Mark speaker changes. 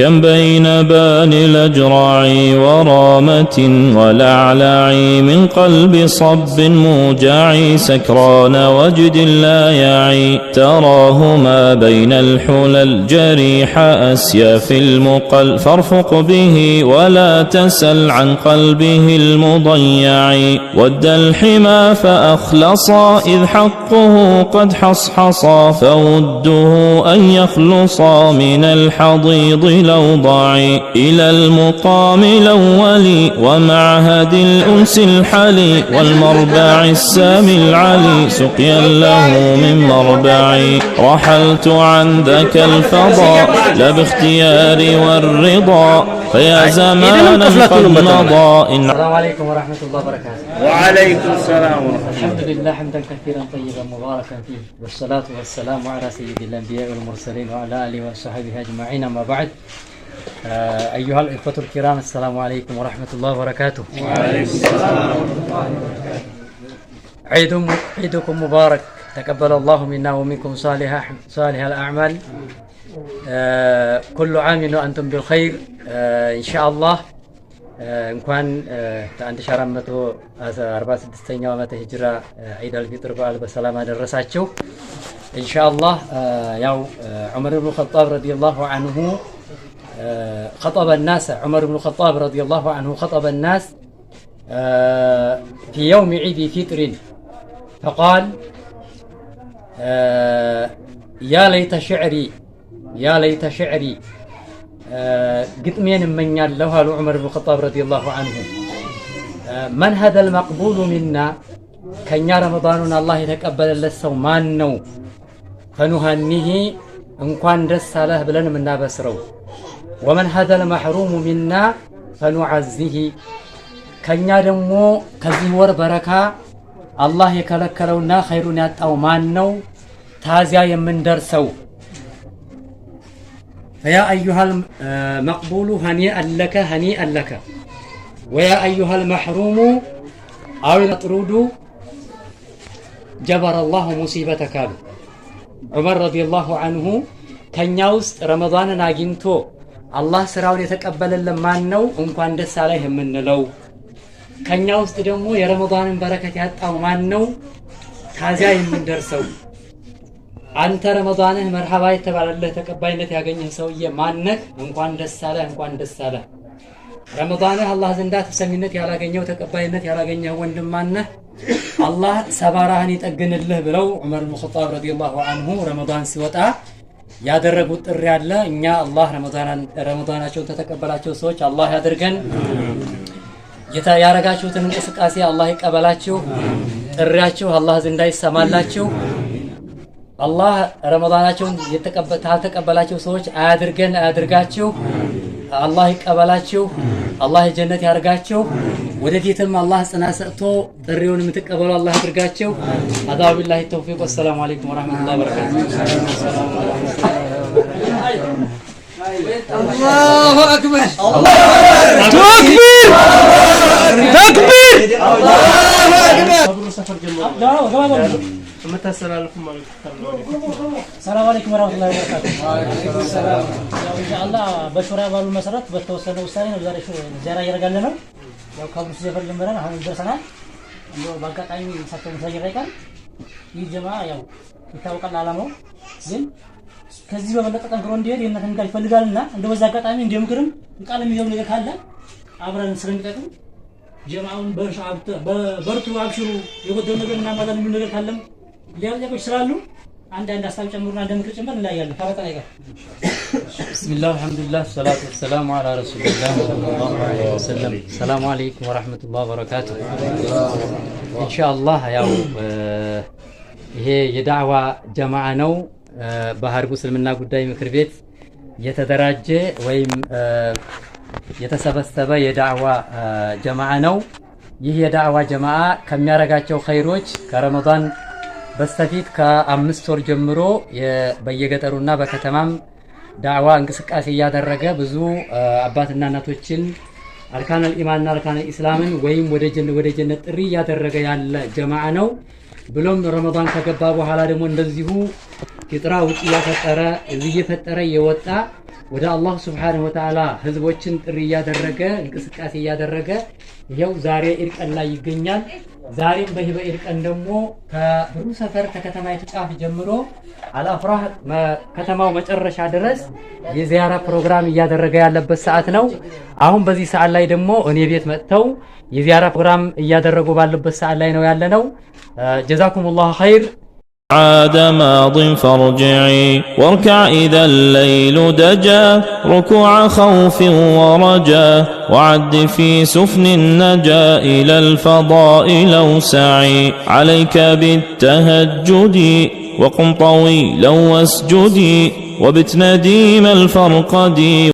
Speaker 1: كم بين بان الأجراع ورامة ولعلع من قلب صب موجع سكران وجد لا يعي تراه ما بين الحلى الجريح أسياف المقل فارفق به ولا تسل عن قلبه المضيع ود الحمى فأخلصا إذ حقه قد حصحصا فوده أن يخلصا من الحضيض الأوضاع إلى المقام الأول ومعهد الأنس الحلي والمربع السامي العلي سقيا له من مربع رحلت عن ذاك الفضاء لا باختياري والرضا فيا زمان قد مضى.
Speaker 2: السلام عليكم ورحمة الله وبركاته.
Speaker 3: وعليكم السلام ورحمة الله.
Speaker 2: الحمد لله حمدا كثيرا طيبا مباركا فيه والصلاة والسلام على سيد الأنبياء والمرسلين وعلى آله وصحبه أجمعين. أما بعد، أيها الإخوة الكرام، السلام عليكم ورحمة الله وبركاته.
Speaker 3: وعليكم السلام.
Speaker 2: عيدكم مبارك، تقبل الله منا ومنكم صالح الأعمال. كل عام وأنتم بالخير إن شاء الله. እንኳን ለ1446ኛው ዓመተ ሂጅራ ዒድ አልፊጥር በዓል በሰላም አደረሳችሁ ኢንሻአላህ። ያው ዑመር ኢብኑ ኸጣብ ረዲየላሁ ዐንሁ خطب الناس عمر بن الخطاب رضي الله عنه خطب الناس في يوم عيد فطر فقال يا ليت شعري قطمين من يالله عمر بن الخطاب رضي الله عنه من هذا المقبول منا كان رمضان الله يتقبل لسو مان نو فنهنيه ان كان دس له بلن منا بسرو ومن هذا المحروم منا فنعزه كان دمو كذي ور بركه الله يكلكلونا خيرون ياطاو مان نو تازيا يمندرسو فيا أيها المقبول هنيئا لك ويا أيها المحروم أو المطرود جبر الله مصيبتك. عمر رضي الله عنه كان يوست رمضان ناجنتو الله سراون يتقبل لما نو انكوان دس عليه من لو كان يوست دمو يا رمضان بركة ياطاو مان نو تازيا يمندرسو አንተ ረመዳንህ መርሐባ የተባለልህ ተቀባይነት ያገኘህ ሰውዬ ማነህ? እንኳን ደስ አለህ። ረመዳንህ አላህ ዘንዳ ተሰሚነት ያላገኘው ተቀባይነት ያላገኘህ ወንድም ማነህ? አላህ ሰባራህን ይጠግንልህ ብለው ዑመር ኢብኑ ኸጣብ ረዲየላሁ ዐንሁ ረመዳን ሲወጣ ያደረጉት ጥሪ አለ። እኛ አላህ ረመዳናቸውን ተተቀበላቸው ሰዎች አላህ ያድርገን። ያረጋችሁትን እንቅስቃሴ አላህ ይቀበላችሁ። ጥሪያችሁ አላህ ዘንዳ ይሰማላችሁ። አላህ ረመዳናቸውን የተቀበላቸው ሰዎች አያድርጋችሁ። አላህ ይቀበላችሁ። አላህ ጀነት ያርጋችሁ። ወደፊትም አላህ ጽናት ሰጥቶ ጥሪውን የምትቀበሉ አላህ ያድርጋችሁ። አዳው ቢላሂ ተውፊቅ። ወሰላሙ አለይኩም ወራህመቱላሂ ወበረካቱ። አላሁ አክበር ተክቢር አላሁ አክበር መተሰላለፉ ማለት ነው። ሰላም አለይኩም ወራህመቱላሂ ወበረካቱ። ኢንሻአላህ በሹራ ባሉ መሰረት በተወሰነ ውሳኔ ነው ዛሬ ዚያራ እያደረጋለ ነው። ያው ካብሩ ሲጀምር ለምረን አሁን ደርሰናል። እንደው በአጋጣሚ ሳተው ሳይረቃል ይህ ጀማ ያው ይታወቃል አላማው፣ ግን ከዚህ በበለጠ ጠንክሮ እንዲሄድ የእናንተን ጋር ይፈልጋልና እንደው በዛ አጋጣሚ እንደምክርም ቃል የሚገቡ ነገር ካለ አብረን ስለሚጠቅም ጀማውን በርቱ አብሽሩ የጎደለ ነገር እናማዛለን የሚል ነገር ካለም ሊያውቁ ስላሉ አንድ ሐሳብ ጨምሩና እንደምክር ጨምር እንላያለን። ታረቀና ይጋ ቢስሚላህ አልሐምዱሊላህ ሰላቱ ወሰላሙ ዐላ ረሱሊላህ ሰለላሁ ዐለይሂ ወሰለም። ሰላሙ አለይኩም ወራህመቱላሂ ወበረካቱ። ኢንሻአላህ ያው ይሄ የዳዕዋ ጀማዓ ነው። በሀርቡ እስልምና ጉዳይ ምክር ቤት የተደራጀ ወይም የተሰበሰበ የዳዕዋ ጀማዓ ነው። ይህ የዳዕዋ ጀማዓ ከሚያረጋቸው ኸይሮች ከረመዳን በስተፊት ከ5 ወር ጀምሮ በየገጠሩና በከተማም ዳዕዋ እንቅስቃሴ እያደረገ ብዙ አባትና እናቶችን አርካነል ኢማንና አርካነል ኢስላምን ወይም ወደ ጀነት ጥሪ እያደረገ ያለ ጀማዓ ነው። ብሎም ረመዳን ከገባ በኋላ ደግሞ እንደዚሁ
Speaker 4: ፊጥራ ውጭ ያፈጠረ እዚህ የፈጠረ የወጣ ወደ አላህ Subhanahu Wa Ta'ala ህዝቦችን ጥሪ ያደረገ እንቅስቃሴ ያደረገ ይሄው ዛሬ ኢድ ቀን ላይ ይገኛል። ዛሬም በሂበ ኢድ ቀን ደግሞ ከብሩ ሰፈር ከከተማይቱ ጫፍ ጀምሮ አልአፍራህ ከተማው መጨረሻ ድረስ የዚያራ ፕሮግራም እያደረገ ያለበት ሰዓት ነው። አሁን በዚህ ሰዓት ላይ ደግሞ እኔ ቤት መጥተው የዚያራ ፕሮግራም እያደረጉ ባሉበት ሰዓት ላይ ነው ያለነው። ጀዛኩሙላሁ ኸይር።
Speaker 1: عاد ماض فارجعي واركع إذا الليل دجا ركوع خوف ورجا وعد في سفن النجا إلى الفضاء لو سعي عليك بالتهجد وقم طويلا واسجدي وبت نديم الفرقد